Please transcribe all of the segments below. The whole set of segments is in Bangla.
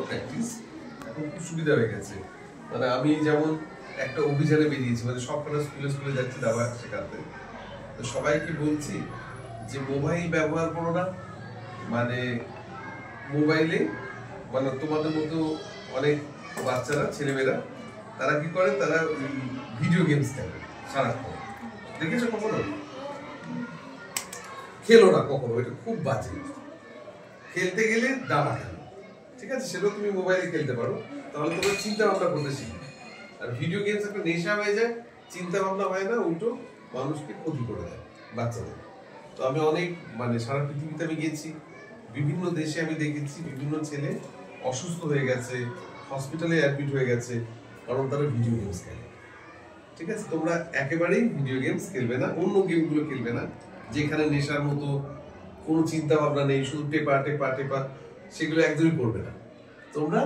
প্র্যাকটিস এখন খুব সুবিধা হয়ে গেছে। মানে আমি যেমন একটা অভিযানে বেরিয়েছি, মানে সবকটা স্কুলে যাচ্ছি দাবা শেখাতে। তো সবাইকে বলছি যে মোবাইল ব্যবহার করো না, মানে মোবাইলে মানে তোমাদের মতো অনেক বাচ্চারা ছেলেমেয়েরা তারা কি করে, তারা ভিডিও গেমস খেলে সারাক্ষণ। দেখেছো কখনো? খেলো না কখনো, এটা খুব বাজে। খেলতে গেলে দাবা খেলো, ঠিক আছে? সেটাও তুমি মোবাইলে খেলতে পারো, তাহলে তোমার চিন্তা ভাবনা করতে শিখবে। আর ভিডিও গেমস একটা নেশা হয়ে যায়, চিন্তা ভাবনা হয় না, উল্টো মানুষকে ক্ষতি করে দেয় বাচ্চাদের। তো আমি অনেক মানে সারা পৃথিবীতে আমি গেছি, বিভিন্ন দেশে আমি দেখেছি বিভিন্ন ছেলে অসুস্থ হয়ে গেছে, হসপিটালে অ্যাডমিট হয়ে গেছে, কারণ তারা ভিডিও গেমস খেলে। ঠিক আছে? তোমরা একেবারেই ভিডিও গেমস খেলবে না, অন্য গেমগুলো খেলবে না যেখানে নেশার মতো কোনো চিন্তা ভাবনা নেই, শুধু টেপা টেপা টেপা, সেগুলো একদমই করবে না। তোমরা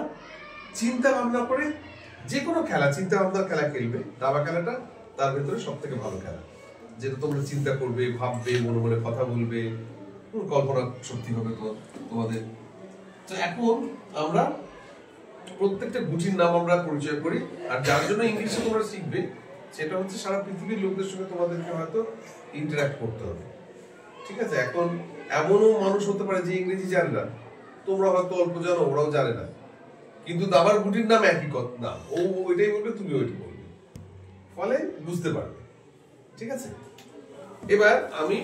চিন্তা ভাবনা করে যে কোনো খেলা, চিন্তা ভাবনার খেলা খেলবে। দাবা খেলাটা তার ভেতরে সব থেকে ভালো খেলা, যেটা তোমরা চিন্তা করবে, ভাববে, মনে মনে কথা বলবে, কল্পনা শক্তি হবে তোমাদের। তো এখন আমরা প্রত্যেকটা গুটির নাম আমরা পরিচয় করি, আর যার জন্য ইংলিশে তোমরা শিখবে সেটা হচ্ছে সারা পৃথিবীর লোকদের সঙ্গে তোমাদেরকে হয়তো ইন্টারঅ্যাক্ট করতে হবে। ঠিক আছে? এখন এমনও মানুষ হতে পারে যে ইংরেজি জানে না, তোমরা হয়তো অল্প জানো, ওরাও জানে না, কিন্তু দাবার গুটির নাম একই না, ও ওইটাই বলবে, তুমি ওইটাই বলবে, ফলে বুঝতে পারবে। ঠিক আছে? এবার আমি